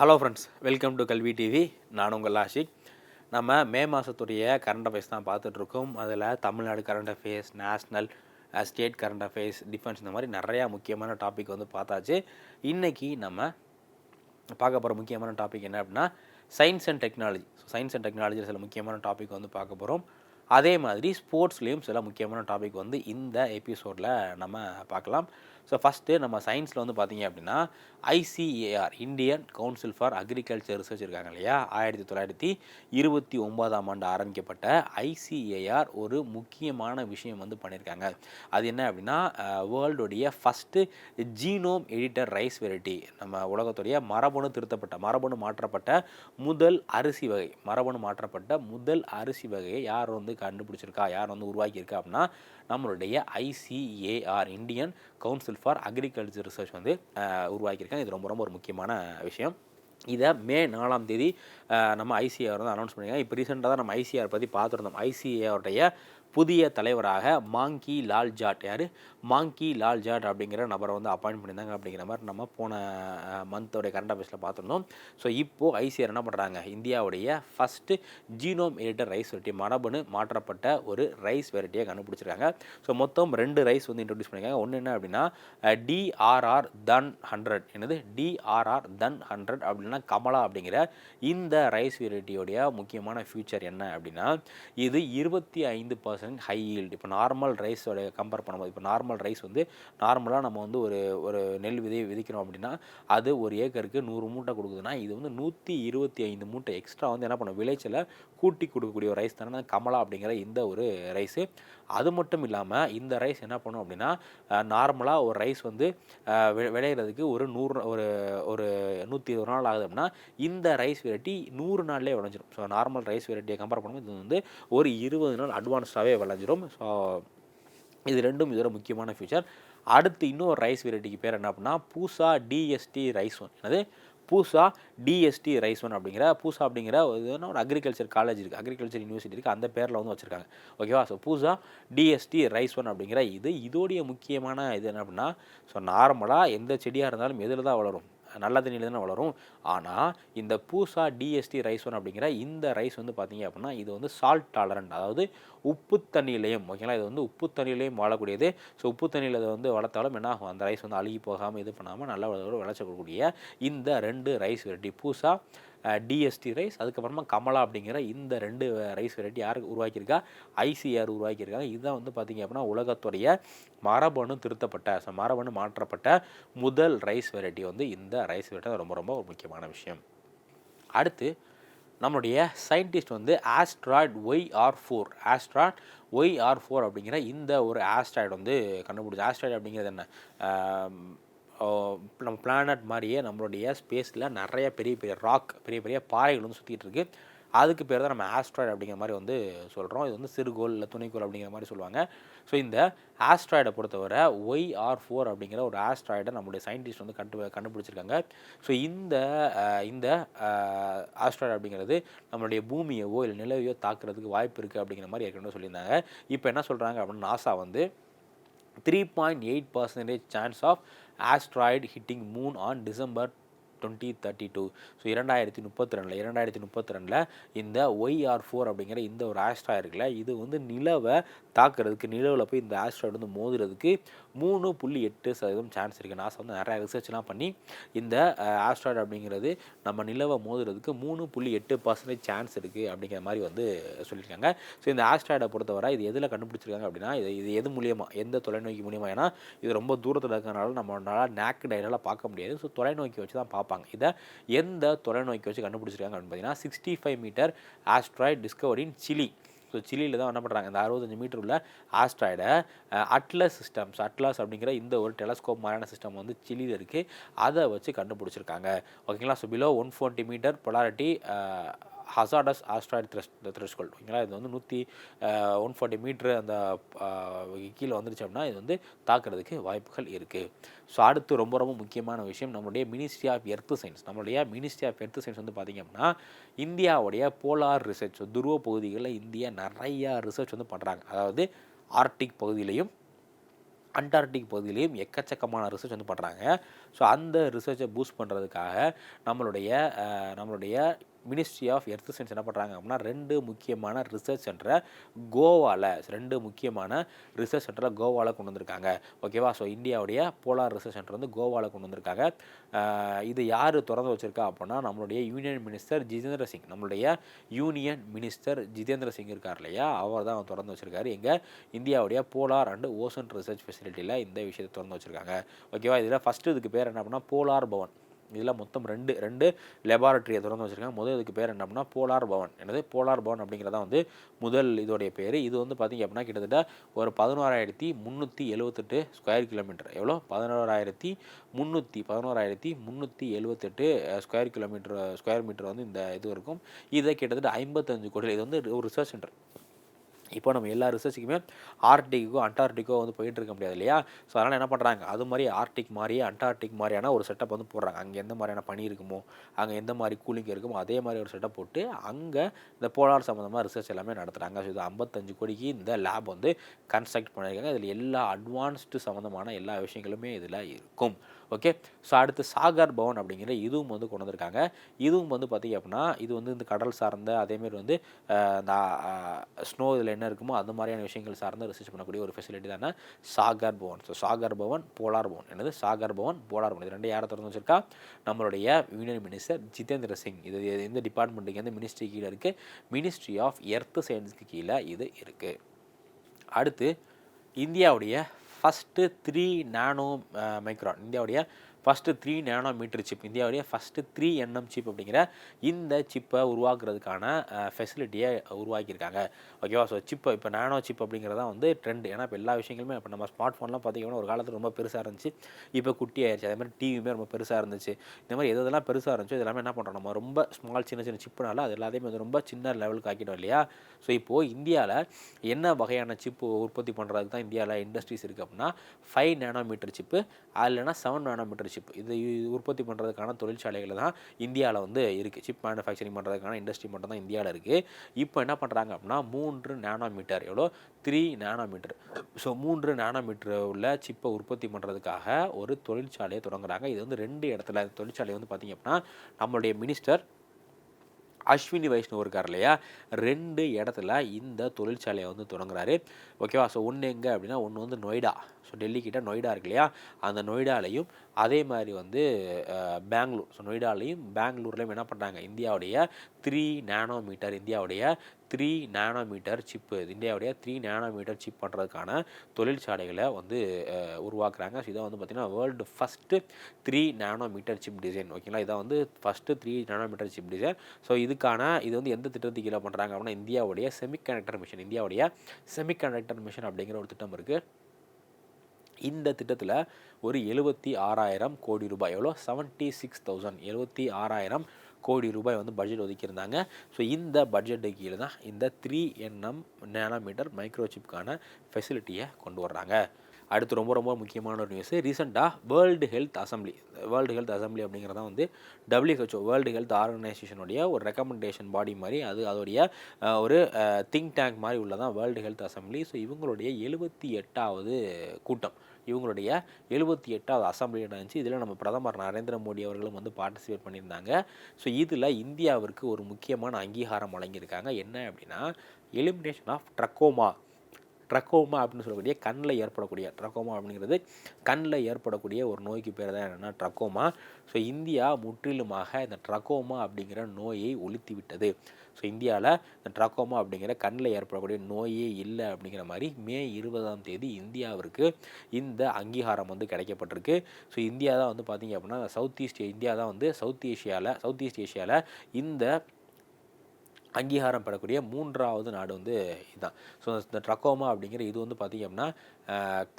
Hello friends, welcome to கல்வி TV. நான் உங்கள் ஆஷிக். நம்ம மே மாதத்துடைய கரண்ட் அஃபேர்ஸ் தான் பார்த்துட்ருக்கோம். அதில் Tamil Nadu current affairs, national, state current affairs, defence, இந்த மாதிரி நிறையா முக்கியமான டாபிக் வந்து பார்த்தாச்சு. இன்றைக்கி நம்ம பார்க்க போகிற முக்கியமான டாபிக் என்ன அப்படின்னா science and technology. Science and டெக்னாலஜியில் சில முக்கியமான டாபிக் வந்து பார்க்க போகிறோம். அதே மாதிரி ஸ்போர்ட்ஸ்லேயும் சில முக்கியமான டாபிக் வந்து இந்த எபிசோடில் நம்ம பார்க்கலாம். ஸோ ஃபஸ்ட்டு நம்ம சயின்ஸில் வந்து பார்த்திங்க அப்படின்னா ICAR, Indian council for agriculture research இருக்காங்க இல்லையா, 1929 ஆரம்பிக்கப்பட்ட ஐசிஏஆர் ஒரு முக்கியமான விஷயம் வந்து பண்ணியிருக்காங்க. அது என்ன அப்படின்னா வேர்ல்டுடைய first genome editor rice variety, நம்ம உலகத்துடைய மரபணு மாற்றப்பட்ட முதல் அரிசி வகை, வகையை யார் வந்து கண்டுபிடிச்சிருக்கா, யார் வந்து உருவாக்கியிருக்கா அப்படின்னா நம்மளுடைய ICAR, Indian council for agriculture research வந்து உருவாக்கியிருக்காங்க. இது ரொம்ப ரொம்ப ஒரு முக்கியமான விஷயம். இதை மே 4 நம்ம ஐசிஏஆர் வந்து அனௌன்ஸ் பண்ணியிருக்காங்க. இப்போ ரீசெண்டாக தான் நம்ம ஐசிஏஆர் பற்றி பார்த்துருந்தோம். ஐசிஏஆருடைய புதிய தலைவராக மாங்கி லால் ஜாட், மாங்கி லால் ஜாட் அப்படிங்கிற நபரை வந்து அப்பாயின்ட் பண்ணியிருந்தாங்க. அப்படிங்கிற மாதிரி நம்ம போன மந்தோடைய கரண்ட் அஃபேர்ஸில் பார்த்துருந்தோம். ஸோ இப்போது ஐசிஆர் என்ன பண்ணுறாங்க, இந்தியாவுடைய first genome editor rice variety, மரபணு மாற்றப்பட்ட ஒரு ரைஸ் வெரைட்டியை கண்டுபிடிச்சிருக்காங்க. ஸோ மொத்தம் 2 ரைஸ் வந்து இன்ட்ரடியூஸ் பண்ணியிருக்காங்க. ஒன்று என்ன அப்படின்னா டிஆர்ஆர் தன் 100, என்னது டிஆர்ஆர் தன் 100 அப்படின்னா கமலா அப்படிங்கிற இந்த ரைஸ் வெரைட்டியோடைய முக்கியமான ஃபியூச்சர் என்ன அப்படின்னா இது 25% ஹை ஈல்டு. இப்போ நார்மல் ரைஸோட கம்பேர் பண்ணும்போது, இப்போ நார்மல் ரைஸ் வந்து நார்மலாக நம்ம வந்து ஒரு நெல் விதைக்கிறோம் அப்படின்னா அது ஒரு ஏக்கருக்கு 100 மூட்டை கொடுக்குதுன்னா இது வந்து 125 மூட்டை எக்ஸ்ட்ரா வந்து என்ன பண்ணும், விளைச்சலை கூட்டி கொடுக்கக்கூடிய ஒரு ரைஸ் தானே கமலா அப்படிங்கிற இந்த ஒரு ரைஸு. அது மட்டும் இல்லாமல் இந்த ரைஸ் என்ன பண்ணும் அப்படின்னா நார்மலாக ஒரு ரைஸ் வந்து விளையிறதுக்கு ஒரு 120 நாள் ஆகுது அப்படின்னா இந்த ரைஸ் வெரைட்டி 100 நாள்லேயே விளைஞ்சிடும். ஸோ நார்மல் ரைஸ் வெரைட்டியை கம்பேர் பண்ணும்போது இது வந்து ஒரு 20 நாள் அட்வான்ஸ்டாகவே விளைஞ்சிடும். ஸோ இது ரெண்டும் இதோட முக்கியமான ஃபியூச்சர். அடுத்து இன்னொரு ரைஸ் வெரைட்டிக்கு பேர் என்ன அப்படின்னா பூசா டிஎஸ்டி ரைஸ் ஒன். என்னது பூசா டிஎஸ்டி ரைஸ் ஒன் அப்படிங்கிற பூசா அப்படிங்கிற ஒரு அக்ரிகல்ச்சர் காலேஜ் இருக்குது, அக்ரிகல்ச்சர் யூனிவர்சிட்டி இருக்குது, அந்த பேரில் வந்து வச்சுருக்காங்க. ஓகேவா. ஸோ பூசா டிஎஸ்டி ரைஸ் ஒன் அப்படிங்கிற இதோடைய முக்கியமான இது என்ன அப்படின்னா ஸோ நார்மலாக எந்த செடியாக இருந்தாலும் எதில் தான் வளரும், நல்ல தண்ணியில் தானே வளரும். ஆனால் இந்த பூசா டிஎஸ்டி ரைஸ் ஒன் அப்படிங்கிற இந்த ரைஸ் வந்து பார்த்திங்க அப்படின்னா இது வந்து சால்ட் டாலரண்ட், அதாவது உப்பு தண்ணியிலையும், ஓகேங்களா, இது வந்து உப்பு தண்ணியிலையும் வாழக்கூடியது. ஸோ உப்பு தண்ணியில் அதை வந்து வளர்த்தாலும் என்ன ஆகும், அந்த ரைஸ் வந்து அழுகி போகாமல் இது பண்ணாமல் நல்ல விளைச்சக்கூடிய இந்த 2 ரைஸ் வெரைட்டி, பூசா டிஎஸ்டி ரைஸ், அதுக்கப்புறமா கமலா அப்படிங்கிற இந்த 2 ரைஸ் வெரைட்டி யாருக்கு உருவாக்கியிருக்கா, ஐசிஆர் உருவாக்கியிருக்காங்க. இதுதான் வந்து பார்த்திங்க அப்படின்னா உலகத்துடைய மரபணு மாற்றப்பட்ட முதல் ரைஸ் வெரைட்டி வந்து இந்த ரைஸ் வெரைட்டி ரொம்ப ரொம்ப ஒரு முக்கியமான விஷயம். அடுத்து நம்மளுடைய சயின்டிஸ்ட் வந்து ஆஸ்ட்ராய்டு OIR4 அப்படிங்கிற இந்த ஒரு ஆஸ்ட்ராய்டு வந்து கண்டுபிடிச்சி. ஆஸ்ட்ராய்டு அப்படிங்கிறது என்ன, நம்ம பிளானட் மாதிரியே நம்மளுடைய ஸ்பேஸில் நிறைய பெரிய பாறைகள் வந்து சுற்றிட்டு இருக்குது. அதுக்கு பேர் தான் நம்ம ஆஸ்ட்ராய்டு அப்படிங்கிற மாதிரி வந்து சொல்கிறோம். இது வந்து சிறுகோள் இல்லை துணைக்கோள் அப்படிங்கிற மாதிரி சொல்லுவாங்க. ஸோ இந்த ஆஸ்ட்ராய்டை பொறுத்தவரை OIR4 அப்படிங்கிற ஒரு ஆஸ்ட்ராய்டை நம்மளுடைய சயின்டிஸ்ட் வந்து கண்டுபிடிச்சிருக்காங்க. ஸோ இந்த ஆஸ்ட்ராய்டு அப்படிங்கிறது நம்மளுடைய பூமியவோ இல்லை நிலவையோ தாக்குறதுக்கு வாய்ப்பு இருக்குது அப்படிங்கிற மாதிரி ஏற்கனவே சொல்லியிருந்தாங்க. இப்போ என்ன சொல்கிறாங்க அப்படின்னா நாசா வந்து 3.8% chance of asteroid hitting moon on December 2032. So 2032 இந்த OIR4 அப்படிங்கிற இந்த ஒரு ஆஸ்ட்ராய்டு இருக்குல்ல, இது வந்து நிலவை தாக்குறதுக்கு, நிலவில் போய் இந்த ஆஸ்ட்ராய்டு வந்து மோதுறதுக்கு 3.8% சான்ஸ் இருக்குது. நாசா வந்து நிறையா ரிசர்ச்லாம் பண்ணி இந்த ஆஸ்ட்ராய்டு அப்படிங்கிறது நம்ம நிலவை மோதுறதுக்கு 3.8% சான்ஸ் இருக்குது அப்படிங்கிற மாதிரி வந்து சொல்லியிருக்காங்க. ஸோ இந்த ஆஸ்ட்ராய்டை பொறுத்தவரை இது எதில் கண்டுபிடிச்சிருக்காங்க அப்படின்னா இது எது மூலியமாக, எந்த தொலைநோக்கி மூலியமாக, ஏன்னா இது ரொம்ப தூரத்தில் இருக்கிறனால நம்மளால் நேக்கட் ஐயால் பார்க்க முடியாது. ஸோ தொலைநோக்கி வச்சு தான் பார்ப்பாங்க. இதை எந்த தொலைநோக்கி வச்சு கண்டுபிடிச்சிருக்காங்க அப்படின்னு பார்த்தீங்கன்னா 65 மீட்டர் ஆஸ்ட்ராய்டு டிஸ்கவர்ட் இன் சிலி. ஸோ சிலியில் தான் என்ன பண்ணுறாங்க, இந்த 65 மீட்டர் உள்ள ஆஸ்ட்ராய்டை அட்லஸ் அப்படிங்கிற இந்த ஒரு டெலஸ்கோப் மாதிரியான சிஸ்டம் வந்து சிலியில் இருக்குது, அதை வச்சு கண்டுபிடிச்சிருக்காங்க. ஓகேங்களா. So below 140 metre polarity hazardous asteroid threshold, ஓகேங்களா. இது வந்து 140 மீட்ரு அந்த கீழே வந்துருச்சு அப்படின்னா இது வந்து தாக்குறதுக்கு வாய்ப்புகள் இருக்குது. ஸோ அடுத்து ரொம்ப ரொம்ப முக்கியமான விஷயம் நம்மளுடைய மினிஸ்ட்ரி ஆஃப் எர்த் சயின்ஸ். வந்து பார்த்திங்க அப்படின்னா இந்தியாவுடைய போலார் ரிசர்ச், துருவ பகுதிகளில் இந்தியா நிறையா ரிசர்ச் வந்து பண்ணுறாங்க. அதாவது ஆர்டிக் பகுதியிலையும் அண்டார்டிக் பகுதியிலையும் எக்கச்சக்கமான ரிசர்ச் வந்து பண்ணுறாங்க. ஸோ அந்த ரிசர்ச்சை பூஸ்ட் பண்ணுறதுக்காக நம்மளுடைய மினிஸ்ட்ரி ஆஃப் எர்த் சயின்ஸ் என்ன பண்ணுறாங்க அப்படின்னா 2 முக்கியமான ரிசர்ச் சென்டரை கோவாவில் கொண்டு வந்திருக்காங்க. ஓகேவா? ஸோ இந்தியாவுடைய போலார் ரிசர்ச் சென்டர் வந்து கோவாவில் கொண்டு வந்திருக்காங்க. இது யார் திறந்து வச்சுருக்கா அப்படின்னா நம்மளுடைய யூனியன் மினிஸ்டர் ஜிதேந்திர சிங் இருக்கார் இல்லையா, அவர் தான் திறந்து வச்சுருக்காரு. எங்கள் இந்தியாவுடைய போலார் அண்ட் ஓசன் ரிசர்ச் ஃபெசிலிட்டியில் இந்த விஷயத்தை திறந்து வச்சுருக்காங்க. ஓகேவா? இதில் ஃபஸ்ட்டு இதுக்கு பேர் என்ன அப்படின்னா போலார் பவன். இதில் மொத்தம் ரெண்டு லெபார்ட்ரியை திறந்து வச்சுருக்காங்க. முதல் இதுக்கு பேர் என்ன அப்படின்னா போலார் பவன் அப்படிங்கிறதா வந்து முதல் இதோடைய பேர். இது வந்து பார்த்திங்க அப்படின்னா கிட்டத்தட்ட ஒரு 11,378 ஸ்கொயர் கிலோமீட்டர். எவ்வளோ? 11,378 ஸ்கொயர் மீட்டர் வந்து இந்த இது இருக்கும். இதை கிட்டத்தட்ட 55 கோடி. இது வந்து ஒரு ரிசர்ச் சென்டர். இப்போ நம்ம எல்லா ரிசர்ச்சுக்குமே அண்டார்டிக்கோ வந்து போயிட்டு இருக்க முடியாது இல்லையா? ஸோ அதனால் என்ன பண்ணுறாங்க, அது மாதிரி அண்டார்டிக் மாதிரியான ஒரு செட்டப் வந்து போடுறாங்க. அங்கே எந்த மாதிரியான பனி இருக்குமோ, அங்கே எந்த மாதிரி கூலிங் இருக்குமோ அதே மாதிரி ஒரு செட்டப் போட்டு அங்கே இந்த போலார் சம்மந்தமாக ரிசர்ச் எல்லாமே நடத்துகிறாங்க. ஸோ இது 55 கோடிக்கு இந்த லேப் வந்து கன்ஸ்ட்ரக்ட் பண்ணியிருக்காங்க. இதில் எல்லா அட்வான்ஸ்டு சம்மந்தமான எல்லா விஷயங்களுமே இதில் இருக்கும். ஓகே. ஸோ அடுத்து சாகர் பவன் அப்படிங்கிற இதுவும் வந்து கொண்டு வந்திருக்காங்க. இதுவும் வந்து பார்த்திங்க அப்படின்னா இது வந்து இந்த கடல் சார்ந்த அதேமாரி வந்து இந்த ஸ்னோ இதில் என்ன இருக்குமோ அந்த மாதிரியான விஷயங்கள் சார்ந்த ரிசர்ச் பண்ணக்கூடிய ஒரு ஃபெசிலிட்டி தானே சாகர் பவன். So Sagar Bhavan, polar Bhavan. என்னது? சாகர் பவன், போலார் பவன். இது ரெண்டு யாரை திறந்து வச்சிருக்கா? நம்மளுடைய யூனியன் மினிஸ்டர் ஜிதேந்திர சிங். இது எந்த டிபார்ட்மெண்ட்டுக்கு, எந்த மினிஸ்ட்ரி கீழே இருக்குது? மினிஸ்ட்ரி ஆஃப் எர்த் சயின்ஸுக்கு கீழே இது இருக்குது. அடுத்து இந்தியாவுடைய ஃபஸ்ட்டு 3 நானோ மைக்ரான், இந்தியாவுடைய ஃபஸ்ட்டு 3 நானோமீட்டர் சிப், இந்தியாவுடைய ஃபஸ்ட்டு 3 nm சிப் அப்படிங்கிற இந்த சிப்பை உருவாக்குறதுக்கான ஃபெசிலிட்டியை உருவாக்கியிருக்காங்க. ஓகேவா? ஸோ இப்போ நானோ சிப் அப்படிங்கிறதான் வந்து ட்ரெண்ட். ஏன்னா இப்போ எல்லா விஷயங்களுமே இப்போ நம்ம ஸ்மார்ட் ஃபோன்லாம் பார்த்திங்கன்னா ஒரு காலத்தில் ரொம்ப பெருசாக இருந்துச்சு, இப்போ குட்டி ஆயிடுச்சு. அதே மாதிரி டிவியுமே ரொம்ப பெருசாக இருந்துச்சு. இந்த மாதிரி எதெல்லாம் பெருசாக இருந்துச்சோ இதெல்லாமே என்ன பண்ணுறோம், நம்ம ரொம்ப சின்ன சிப்புனால அது எல்லாத்தையுமே வந்து ரொம்ப சின்ன லெவலுக்கு ஆக்கிட்டோம் இல்லையா? ஸோ இப்போது இந்தியாவில் என்ன வகையான சிப்பு உற்பத்தி பண்ணுறதுக்கு தான் இந்தியாவில் இண்டஸ்ட்ரீஸ் இருக்குது அப்படின்னா 5 நானோமீட்டர் சிப்பு, இல்லைனா 7 நானோமீட்டர் சிப், இது உற்பத்தி பண்ணுறதுக்கான தொழிற்சாலைகள் தான் இந்தியாவில் வந்து இருக்குது. சிப் மேனுஃபேக்சரிங் பண்ணுறதுக்கான இண்டஸ்ட்ரி மட்டும் தான் இந்தியாவில் இருக்குது. இப்போ என்ன பண்ணுறாங்க அப்படின்னா 3 நானோமீட்டர், எவ்வளோ? 3 நானோமீட்டர். ஸோ 3 நானோமீட்டர் உள்ள சிப்பை உற்பத்தி பண்ணுறதுக்காக ஒரு தொழிற்சாலையை தொடங்குறாங்க. இது வந்து 2 இடத்துல தொழிற்சாலை வந்து பார்த்திங்க அப்படின்னா நம்மளுடைய மினிஸ்டர் அஸ்வினி வைஷ்ணவ் இருக்கார் இல்லையா, 2 இடத்துல இந்த தொழிற்சாலையை வந்து தொடங்குறாரு. ஓகேவா? ஸோ ஒன்று எங்கே அப்படின்னா ஒன்று வந்து நொய்டா. ஸோ டெல்லிக்கிட்ட நொய்டா இருக்கு இல்லையா, அந்த நொய்டாலையும் அதே மாதிரி வந்து பெங்களூர். ஸோ நொய்டாலையும் பெங்களூர்லையும் என்ன பண்ணுறாங்க, இந்தியாவுடைய 3 நானோமீட்டர் சிப்பு, இந்தியாவுடைய 3 நானோமீட்டர் சிப் பண்ணுறதுக்கான தொழிற்சாலைகளை வந்து உருவாக்குறாங்க. ஸோ இதை வந்து பார்த்திங்கன்னா world first 3 nanometre chip design. ஓகேங்களா? இதான் வந்து first 3 nanometre chip design. So இது வந்து எந்த திட்டத்துக்கு கீழே பண்ணுறாங்க அப்படின்னா இந்தியாவுடைய செமிகண்டக்டர் மிஷன் அப்படிங்கிற ஒரு திட்டம் இருக்குது. இந்த திட்டத்தில் ஒரு 76,000 கோடி ரூபாய், எவ்வளோ? 76,000 கோடி ரூபாய் வந்து பட்ஜெட் ஒதுக்கியிருந்தாங்க. ஸோ இந்த பட்ஜெட்டுக்கு கீழே தான் இந்த 3 nm நானோமீட்டர் மைக்ரோசிப்கான ஃபெசிலிட்டியை கொண்டு வர்றாங்க. அடுத்து ரொம்ப முக்கியமான ஒரு நியூஸு, ரீசெண்டாக வேர்ல்டு ஹெல்த் அசம்பிளி அப்படிங்கிறத வந்து WHO வேர்ல்டு ஹெல்த் ஆர்கனைசேஷனுடைய ஒரு ரெக்கமெண்டேஷன் பாடி மாதிரி, அதோடைய ஒரு திங்க் டேங்க் மாதிரி உள்ளதான் வேர்ல்டு ஹெல்த் அசம்பிளி. ஸோ இவங்களுடைய 78வது கூட்டம், இவங்களுடைய 78வது அசம்பிளி நடந்துச்சு. இதில் நம்ம பிரதமர் நரேந்திர மோடி அவர்களும் வந்து பார்ட்டிசிபேட் பண்ணியிருந்தாங்க. ஸோ இதில் இந்தியாவிற்கு ஒரு முக்கியமான அங்கீகாரம் வழங்கியிருக்காங்க. என்ன அப்படின்னா எலிமினேஷன் ஆஃப் ட்ரக்கோமா அப்படின்னு சொல்லக்கூடிய ட்ரக்கோமா அப்படிங்கிறது கண்ணில் ஏற்படக்கூடிய ஒரு நோய்க்கு பேர் தான் என்னென்னா ட்ரக்கோமா. ஸோ இந்தியா முற்றிலுமாக இந்த ட்ரக்கோமா அப்படிங்கிற நோயை ஒழித்து விட்டது. ஸோ இந்தியாவில் இந்த ட்ரக்கோமா அப்படிங்கிற கண்ணில் ஏற்படக்கூடிய நோயே இல்லை அப்படிங்கிற மாதிரி மே 20 இந்தியாவிற்கு இந்த அங்கீகாரம் வந்து கிடைக்கப்பட்டிருக்கு. ஸோ இந்தியா தான் வந்து பார்த்திங்க அப்படின்னா சவுத் ஈஸ்ட் ஏஷியாவில் இந்த அங்கீகாரம் பெறக்கூடிய 3வது நாடு வந்து இதுதான். ஸோ இந்த ட்ரக்கோமா அப்படிங்கிற இது வந்து பார்த்திங்க அப்படின்னா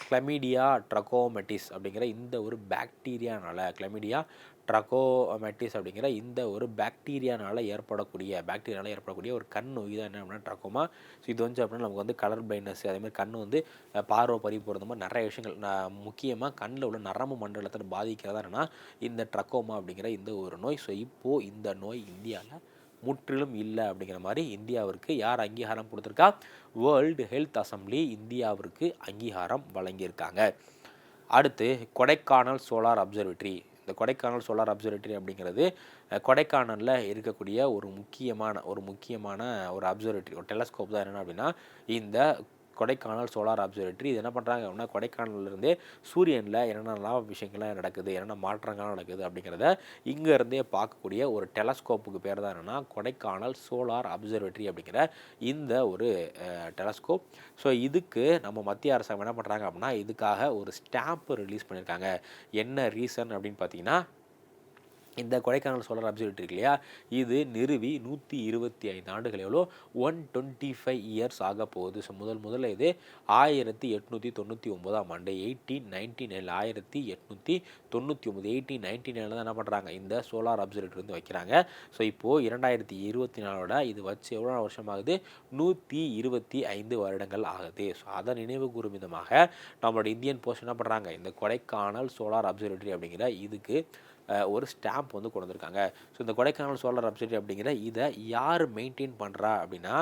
கிளமீடியா ட்ரக்கோமெட்டிஸ் அப்படிங்கிற இந்த ஒரு பாக்டீரியானால் ஏற்படக்கூடிய ஒரு கண் நோய் தான் என்ன அப்படின்னா ட்ரக்கோமா. ஸோ இது வந்து அப்படின்னா நமக்கு வந்து கலர் பிளைண்ட்னஸ், அதேமாதிரி கண் வந்து பார்வை பறி போகிறது மாதிரி நிறைய விஷயங்கள், முக்கியமாக கண்ணில் உள்ள நரம்பு மண்டலத்தில் பாதிக்கிறதா என்னன்னா இந்த ட்ரக்கோமா அப்படிங்கிற இந்த ஒரு நோய். ஸோ இப்போது இந்த நோய் இந்தியாவில் முற்றிலும் இல்லை அப்படிங்கிற மாதிரி இந்தியாவிற்கு யார் அங்கீகாரம் கொடுத்துருக்கா? வேர்ல்டு ஹெல்த் அசம்பிளி இந்தியாவிற்கு அங்கீகாரம் வழங்கியிருக்காங்க. அடுத்து கொடைக்கானல் சோலார் அப்சர்வேட்டரி. இந்த கொடைக்கானல் சோலார் அப்சர்வேட்டரி அப்படிங்கிறது கொடைக்கானலில் இருக்கக்கூடிய ஒரு முக்கியமான ஒரு அப்சர்வேட்டரி, ஒரு டெலஸ்கோப் தான். என்னென்ன அப்படின்னா இந்த கொடைக்கானல் சோலார் அப்சர்வேட்டரி. இது என்ன பண்ணுறாங்க அப்படின்னா கொடைக்கானல்லேருந்தே சூரியனில் என்னென்னலாம் விஷயங்கள்லாம் நடக்குது, என்னென்ன மாற்றங்கள்லாம் நடக்குது அப்படிங்கிறத இங்கேருந்தே பார்க்கக்கூடிய ஒரு டெலஸ்கோப்புக்கு பேர் தான் என்னென்னா கொடைக்கானல் சோலார் அப்சர்வேட்டரி அப்படிங்கிற இந்த ஒரு டெலஸ்கோப். ஸோ இதுக்கு நம்ம மத்திய அரசாங்கம் என்ன பண்ணுறாங்க அப்படின்னா இதுக்காக ஒரு ஸ்டாம்ப் ரிலீஸ் பண்ணியிருக்காங்க. என்ன ரீசன் அப்படின்னு பார்த்தீங்கன்னா, இந்த கொடைக்கானல் சோலார் அப்சர்வேட்டரி இருக்கு இல்லையா, இது நிறுவி 125 ஆண்டுகள், எவ்வளோ 125 இயர்ஸ் ஆக போகுது. ஸோ முதல்ல இது 1899ஆம் ஆண்டு 1899 1899 தான் என்ன பண்ணுறாங்க இந்த சோலார் அப்சர்வேட்டரி வந்து வைக்கிறாங்க. ஸோ இப்போது 2024 இது வச்சு எவ்வளோ வருஷம் ஆகுது, 125 வருடங்கள் ஆகுது. ஸோ அதை நினைவு கூறும் விதமாக நம்மளோட இந்தியன் போஸ்ட் என்ன பண்ணுறாங்க, இந்த கொடைக்கானல் சோலார் அப்சர்வேட்டரி அப்படிங்கிற இதுக்கு ஒரு ஸ்டாம்ப் வந்து கொண்டு வந்திருக்காங்க. ஸோ இந்த கொடைக்கானல் சோலார் அப்சர்வேட்டரி அப்படிங்கிற இதை யார் மெயின்டைன் பண்ணுறா அப்படின்னா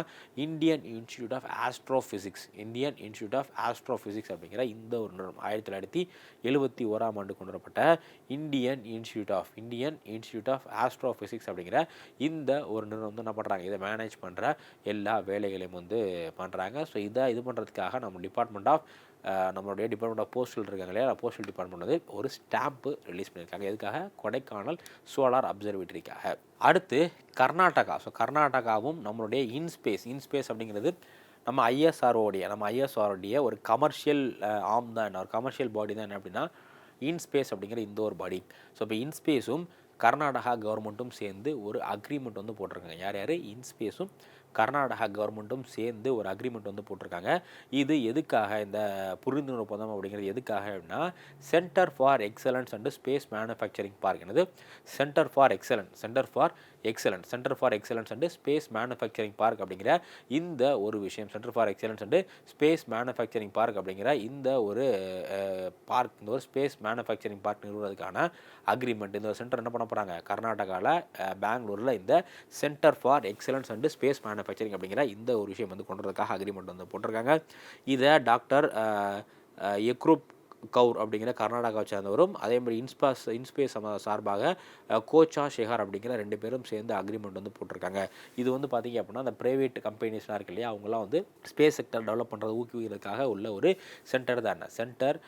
Indian institute of astrophysics. Indian institute of astrophysics அப்படிங்கிற இந்த ஒரு நிறுவனம் 1971ஆம் ஆண்டு கொண்டு வரப்பட்ட இந்தியன் இன்ஸ்டிடியூட் ஆஃப் ஆஸ்ட்ரோஃபிசிக்ஸ் அப்படிங்கிற இந்த ஒரு நிறுவனம் வந்து என்ன பண்ணுறாங்க, இதை மேனேஜ் பண்ணுற எல்லா வேலைகளையும் வந்து பண்ணுறாங்க. ஸோ இதை இது பண்ணுறதுக்காக நம்மளுடைய டிபார்ட்மெண்ட் ஆஃப் போஸ்டல் இருக்காங்க இல்லையா, போஸ்டல் டிபார்ட்மெண்ட் வந்து ஒரு ஸ்டாம்ப்பு ரிலீஸ் பண்ணியிருக்காங்க. எதுக்காக, கொடைக்கானல் சோலார் அப்சர்வேட்டரிக்காக. அடுத்து கர்நாடகா. ஸோ கர்நாடகாவும் நம்மளுடைய இன்ஸ்பேஸ் அப்படிங்கிறது நம்ம ஐஎஸ்ஆரோடைய ஒரு கமர்ஷியல் ஆர்ம் தான், ஒரு கமர்ஷியல் பாடி தான். என்ன அப்படின்னா இன்ஸ்பேஸ் அப்படிங்கிற இந்த ஒரு பாடி. ஸோ இப்போ இன்ஸ்பேஸும் கர்நாடகா கவர்மெண்ட்டும் சேர்ந்து ஒரு அக்ரிமெண்ட் வந்து போட்டிருக்காங்க. யார் இன்ஸ்பேஸும் கர்நாடகா கவர்மெண்ட்டும் சேர்ந்து ஒரு அக்ரிமெண்ட் வந்து போட்டிருக்காங்க. இது எதுக்காக, இந்த புரிந்துணர்வு ஒப்பந்தம் அப்படிங்கிறது எதுக்காக அப்படின்னா centre for excellence and space manufacturing park. என்னது centre for excellence and space manufacturing park அப்படிங்கிற இந்த ஒரு விஷயம், centre for excellence and space manufacturing park அப்படிங்கிற இந்த ஒரு பார்க், இந்த ஒரு ஸ்பேஸ் மேனுஃபேக்சரிங் பார்க் நிறுவனத்துக்கான அக்ரிமெண்ட். இந்த சென்டர் என்ன பண்ண போகிறாங்க, கர்நாடகாவில் பெங்களூரில் இந்த centre for excellence and space manufacturing அப்படிங்கிற இந்த ஒரு விஷயம் வந்து கொண்டு வரதுக்காக அக்ரிமெண்ட் வந்து போட்டிருக்காங்க. இதை டாக்டர் யக்ரூப் கவுர் அப்படிங்கிற கர்நாடகாவை சேர்ந்தவரும், அதே மாதிரி இன்ஸ்பேஸ் சார்பாக கோச்சா ஷெஹார் அப்படிங்கிற 2 பேரும் சேர்ந்து அக்ரிமெண்ட் வந்து போட்டிருக்காங்க. இது வந்து பார்த்திங்க அப்படின்னா அந்த ப்ரைவேட் கம்பெனிஸ்லாம் இருக்கு இல்லையா, அவங்களாம் வந்து ஸ்பேஸ் செக்டர் டெவலப் பண்ணுறது ஊக்குவிக்கிறதுக்காக உள்ள ஒரு சென்டர் தான் centre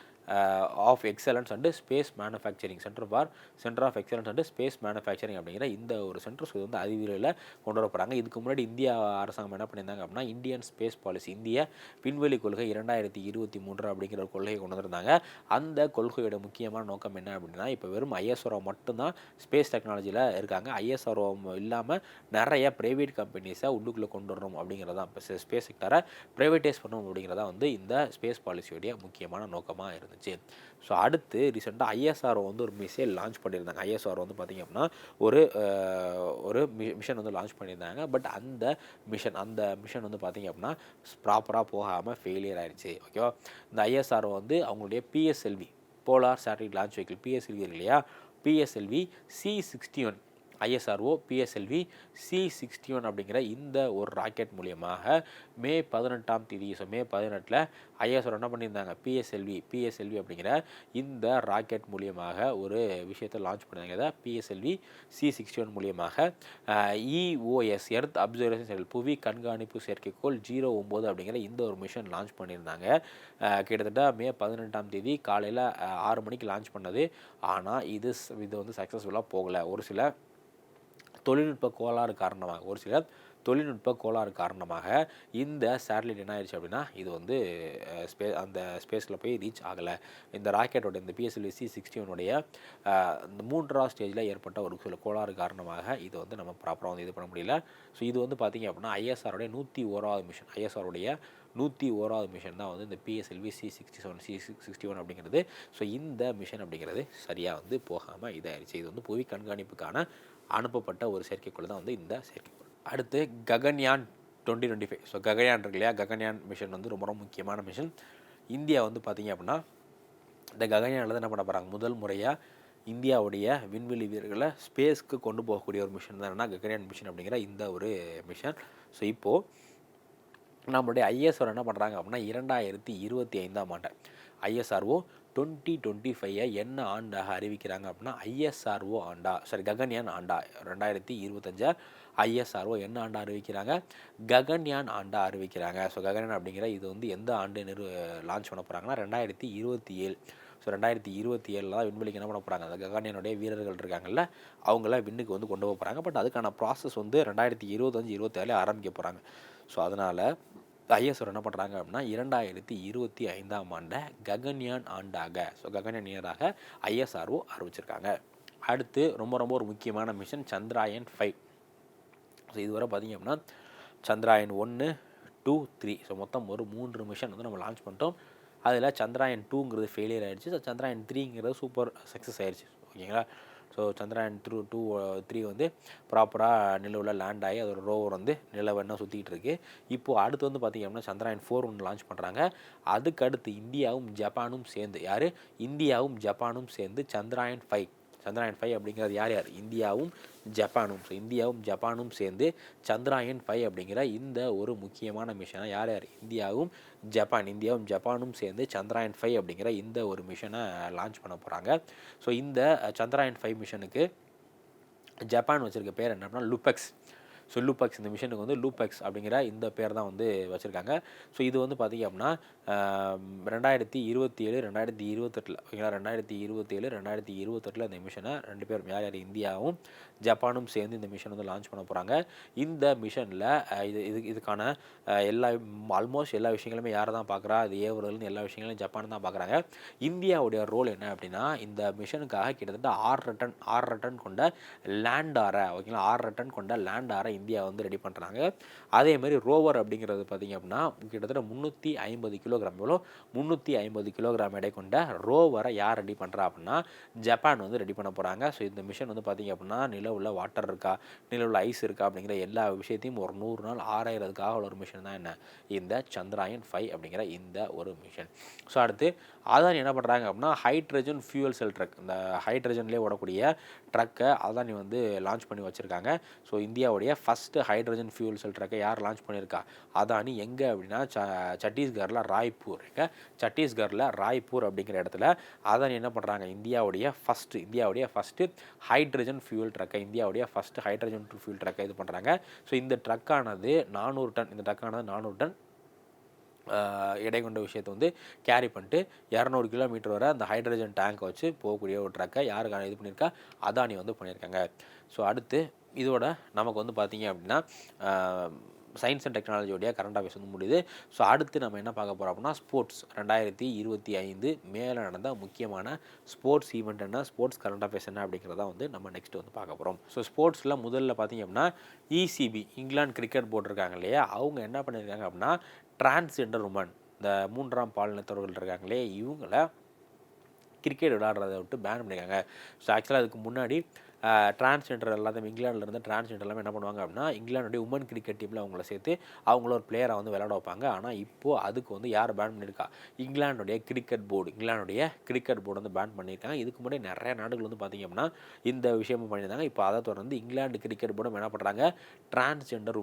of excellence and space manufacturing, centre of excellence and space manufacturing அப்படிங்கிற இந்த ஒரு சென்டர். இது வந்து அறிவியலில் கொண்டு வர போகிறாங்க. இதுக்கு முன்னாடி இந்தியா அரசாங்கம் என்ன பண்ணியிருந்தாங்க அப்படின்னா இந்தியன் ஸ்பேஸ் பாலிசி, இந்திய விண்வெளி கொள்கை 2023 அப்படிங்கிற ஒரு கொள்கையை கொண்டு வந்திருந்தாங்க. அந்த கொள்கையோட முக்கியமான நோக்கம் என்ன அப்படின்னா இப்போ வெறும் ஐஎஸ்ஆர்ஓ மட்டும்தான் ஸ்பேஸ் டெக்னாலஜியில் இருக்காங்க. ஐஎஸ்ஆர்ஓ இல்லாமல் நிறைய ப்ரைவேட் கம்பெனிஸை உள்ளுக்குள்ளே கொண்டு வரணும் அப்படிங்கிறதான், இப்போ ஸ்பேஸ் செக்டரை ப்ரைவேட்டைஸ் பண்ணணும் அப்படிங்கிறதா வந்து இந்த ஸ்பேஸ் பாலிசியோடைய முக்கியமான நோக்கமாக இருந்துச்சு. ஸோ அடுத்து ரீசெண்டாக ஐஎஸ்ஆர்ஓ வந்து ஒரு மிசைல் லான்ச் பண்ணியிருந்தாங்க. ஐஎஸ்ஆர்ஓ வந்து பார்த்திங்க அப்படின்னா ஒரு மிஷன் வந்து லான்ச் பண்ணியிருந்தாங்க. பட் அந்த மிஷன் வந்து பார்த்திங்க அப்படின்னா ப்ராப்பராக போகாமல் ஃபெயிலியர் ஆயிடுச்சு. ஓகேவா, இந்த ஐஎஸ்ஆர்ஓ வந்து அவங்களுடைய PSLV polar satellite launch vehicle PSLV இருக்கு இல்லையா, PSLV C61 ISRO PSLV C61 அப்படிங்கிற இந்த ஒரு ராக்கெட் மூலியமாக மே 18ஆம் தேதி, ஸோ மே 18 ஐஎஸ்ஆர்ஓ என்ன பண்ணியிருந்தாங்க, பிஎஸ்எல்வி அப்படிங்கிற இந்த ராக்கெட் மூலியமாக ஒரு விஷயத்தை லான்ச் பண்ணியிருந்தாங்க. இதை பிஎஸ்எல்வி C61 மூலியமாக EOS எர்த் அப்சர்வேஷன் சேட்டலைட் புவி கண்காணிப்பு செயற்கைக்கோள் 09 அப்படிங்கிற இந்த ஒரு மிஷன் லான்ச் பண்ணியிருந்தாங்க. கிட்டத்தட்ட மே 18ஆம் தேதி காலையில் 6 மணிக்கு லான்ச் பண்ணது. ஆனால் இது வந்து சக்ஸஸ்ஃபுல்லாக போகலை. ஒரு சில தொழில்நுட்ப கோளாறு காரணமாக இந்த சேட்டலைட் என்ன ஆயிடுச்சு அப்படின்னா இது வந்து அந்த ஸ்பேஸில் போய் ரீச் ஆகலை. இந்த ராக்கெட்டோட இந்த பிஎஸ்எல்வி C61 இந்த 3ஆவது ஸ்டேஜில் ஏற்பட்ட ஒரு சில கோளாறு காரணமாக இது வந்து நம்ம ப்ராப்பராக வந்து இது பண்ண முடியல. ஸோ இது வந்து பார்த்திங்க அப்படின்னா ஐஎஸ்ஆரோடைய 101வது மிஷன் தான் வந்து இந்த பிஎஸ்எல்வி C61 அப்படிங்கிறது. ஸோ இந்த மிஷன் அப்படிங்கிறது சரியாக வந்து போகாமல் இதாகிடுச்சு. இது வந்து புவி கண்காணிப்புக்கான அனுப்பப்பட்ட ஒரு செயற்கைக்கோள் தான் வந்து இந்த செயற்கைக்கோள். அடுத்து ககன்யான் 2025. ஸோ ககன்யான் இருக்கு இல்லையா, ககன்யான் மிஷன் வந்து ரொம்ப ரொம்ப முக்கியமான மிஷன். இந்தியா வந்து பார்த்திங்க அப்படின்னா இந்த ககன்யானில் தான் என்ன பண்ண போகிறாங்க, முதல் முறையாக இந்தியாவுடைய விண்வெளி வீரர்களை ஸ்பேஸ்க்கு கொண்டு போகக்கூடிய ஒரு மிஷன் தான் என்னன்னா ககன்யான் மிஷன் அப்படிங்கிற இந்த ஒரு மிஷன். ஸோ இப்போது நம்மளுடைய ஐஎஸ்ஆர்ஓ என்ன பண்ணுறாங்க அப்படின்னா 2025ஆம் ஆண்டு ஐஎஸ்ஆர்ஓ 2025 என்ன ஆண்டாக அறிவிக்கிறாங்க அப்படின்னா ஐஎஸ்ஆர்ஓ ஆண்டா, ககன்யான் ஆண்டா 2025 ஐஎஸ்ஆர்ஓ என்ன ஆண்டா அறிவிக்கிறாங்க, ககன்யான் ஆண்டா அறிவிக்கிறாங்க. ஸோ ககன்யான் அப்படிங்கிற இது வந்து எந்த ஆண்டு லான்ச் பண்ண போகிறாங்கன்னா 2027. ஸோ 2027 தான் விண்வெளிக்கு என்ன பண்ண போகிறாங்க, அந்த ககன்யானுடைய வீரர்கள் இருக்காங்கல்ல அவங்கள விண்ணுக்கு வந்து கொண்டு போக போகிறாங்க. பட் அதுக்கான ப்ராசஸ் வந்து 2025-27 ஆரம்பிக்க போகிறாங்க. ஸோ அதனால் ஐஎஸ்ஆர் என்ன பண்ணுறாங்க அப்படின்னா 2025ஆம் ஆண்டை ககன்யான் ஆண்டாக, ஸோ ககன்யான் இயராக ஐஎஸ்ஆர்ஓ அறிவிச்சிருக்காங்க. அடுத்து ரொம்ப ஒரு முக்கியமான மிஷன் சந்திராயன் 5. ஸோ இதுவரை பார்த்திங்க அப்படின்னா சந்திராயன் 1, 2, 3 ஸோ மொத்தம் ஒரு 3 மிஷன் வந்து நம்ம லான்ச் பண்ணிட்டோம். அதில் சந்திராயன் 2ங்கிறது ஃபெயிலியர் ஆகிடுச்சு. ஸோ சந்திராயன் 3ங்கிறது சூப்பர் சக்ஸஸ் ஆகிடுச்சு. ஓகேங்களா. ஸோ சந்திராயன் 3 வந்து ப்ராப்பராக நிலவில் லேண்ட் ஆகி அதோட ரோவர் வந்து நிலவை என்ன சுற்றிக்கிட்டு இருக்குது. இப்போது அடுத்து வந்து பார்த்திங்க அப்படின்னா சந்திராயன் 4 ஒன்று லான்ச் பண்ணுறாங்க. அதுக்கடுத்து இந்தியாவும் ஜப்பானும் சேர்ந்து, இந்தியாவும் ஜப்பானும் சேர்ந்து சந்திராயன் 5 அப்படிங்கிறது யார், இந்தியாவும் ஜப்பானும். ஸோ இந்தியாவும் ஜப்பானும் சேர்ந்து சந்திராயன் 5 அப்படிங்கிற இந்த ஒரு முக்கியமான மிஷனை யார், இந்தியாவும் ஜப்பானும் சேர்ந்து சந்திராயன் 5 அப்படிங்கிற இந்த ஒரு மிஷனை லான்ச் பண்ண போகிறாங்க. ஸோ இந்த சந்திராயன் 5 மிஷனுக்கு ஜப்பான் வச்சுருக்க பேர் என்ன அப்படின்னா லுபெக்ஸ். ஸோ லூபெக்ஸ், இந்த மிஷனுக்கு வந்து லூபெக்ஸ் அப்படிங்கிற இந்த பேர் தான் வந்து வச்சுருக்காங்க. ஸோ இது வந்து பார்த்திங்க அப்படின்னா 2027 2028 ஓகேங்களா, 2027 2028 இந்த மிஷனை 2 பேரும் யார் இந்தியாவும் ஜப்பானும் சேர்ந்து இந்த மிஷன் வந்து லான்ச் பண்ண போகிறாங்க. இந்த மிஷனில் இதுக்கான ஆல்மோஸ்ட் எல்லா விஷயங்களுமே யாரை தான் பார்க்குறா, இது ஏவுறதுன்னு எல்லா விஷயங்களையும் ஜப்பான் தான் பார்க்குறாங்க. இந்தியாவுடைய ரோல் என்ன அப்படின்னா இந்த மிஷனுக்காக கிட்டத்தட்ட 6 டன் கொண்ட லேண்டாரை, ஓகேங்களா, 6 டன் கொண்ட லேண்டாரை இந்தியா வந்து ரெடி பண்ணுறாங்க. அதேமாதிரி ரோவர் அப்படிங்கிறது பார்த்திங்க அப்படின்னா கிட்டத்தட்ட 350 கிலோகிராம், எவ்வளோ 350 கிலோகிராம் எடை கொண்ட ரோவரை யார் ரெடி பண்ணுறா அப்படின்னா ஜப்பான் வந்து ரெடி பண்ண போகிறாங்க. ஸோ இந்த மிஷன் வந்து பார்த்திங்க அப்படின்னா நிலவில் வாட்டர் இருக்கா, நிலவில் ஐஸ் இருக்கா அப்படிங்கிற எல்லா விஷயத்தையும் ஒரு 100 நாள் ஆராயறதுக்காக உள்ள ஒரு மிஷன் தான் என்ன இந்த சந்திராயன் 5 அப்படிங்கிற இந்த ஒரு மிஷன். ஸோ அடுத்து அதானி என்ன பண்ணுறாங்க அப்படின்னா ஹைட்ரஜன் ஃபியூவல் செல் ட்ரக், இந்த ஹைட்ரஜன்லேயே ஓடக்கூடிய ட்ரக்கை அதானி வந்து லான்ச் பண்ணி வச்சுருக்காங்க. ஸோ இந்தியாவுடைய ஃபஸ்ட்டு ஹைட்ரஜன் ஃபியூவல் செல் ட்ரக்கை யார் லான்ச் பண்ணியிருக்கா, அதானி. எங்கே அப்படின்னா சத்தீஸ்கரில் ராய்ப்பூர் அப்படிங்கிற இடத்துல அதானி என்ன பண்ணுறாங்க, இந்தியாவுடைய ஃபஸ்ட்டு ஹைட்ரஜன் ஃபியூவல் ட்ரக்கை இது பண்ணுறாங்க. ஸோ இந்த ட்ரக்கானது 400 டன் எடை கொண்ட விஷயத்தை வந்து கேரி பண்ணிட்டு 200 கிலோமீட்டர் வரை அந்த ஹைட்ரஜன் டேங்கை வச்சு போகக்கூடிய ஒரு ட்ரக்கை யாருக்கான இது பண்ணியிருக்கா, அதானி வந்து பண்ணியிருக்காங்க. ஸோ அடுத்து இதோட நமக்கு வந்து பார்த்திங்க அப்படின்னா சயின்ஸ் அண்ட் டெக்னாலஜியோடைய கரண்ட் அஃபேர்ஸ் வந்து முடியுது. ஸோ அடுத்து நம்ம என்ன பார்க்க போகிறோம் அப்படின்னா ஸ்போர்ட்ஸ் 2025 மேலே நடந்த முக்கியமான ஸ்போர்ட்ஸ் ஈவெண்ட் என்ன, ஸ்போர்ட்ஸ் கரண்ட் அஃபேர்ஸ் என்ன அப்படிங்கிறத வந்து நம்ம நெக்ஸ்ட் வந்து பார்க்க போகிறோம். ஸோ ஸ்போர்ட்ஸில் முதல்ல பார்த்திங்க அப்படின்னா ECB இங்கிலாந்து கிரிக்கெட் போர்டு இருக்காங்க இல்லையா, அவங்க என்ன பண்ணியிருக்காங்க அப்படின்னா டிரான்ஸ்ஜெண்டர் உமன், இந்த 3ஆம் பாலினத்தவர்கள் இருக்காங்களே இவங்கள கிரிக்கெட் விளையாடுறதை விட்டு பேன் பண்ணியிருக்காங்க. ஸோ ஆக்சுவலாக அதுக்கு முன்னாடி டிரான்ஸ்ஜெண்டர் எல்லாத்தையும் இங்கிலாண்டில் இருந்து டிரான்ஸ்ஜெண்டர் எல்லாமே என்ன பண்ணுவாங்க அப்படின்னா இங்கிலாந்துடைய உமன் கிரிக்கெட் டீமில் அவங்கள சேர்த்து அவங்கள ஒரு பிளேயரை வந்து விளையாட வைப்பாங்க. ஆனால் இப்போது அதுக்கு வந்து யார் பேன் பண்ணியிருக்கா, இங்கிலாந்துடைய கிரிக்கெட் போர்டு வந்து பேன் பண்ணியிருக்காங்க. இதுக்கு முன்னாடி நிறைய நாடுகள் வந்து பார்த்திங்க அப்படின்னா இந்த விஷயமும் பண்ணியிருந்தாங்க. இப்போ அதை தொடர்ந்து இங்கிலாந்து கிரிக்கெட் போர்டும் என்ன பண்ணுறாங்க, டிரான்ஸ்ஜெண்டர்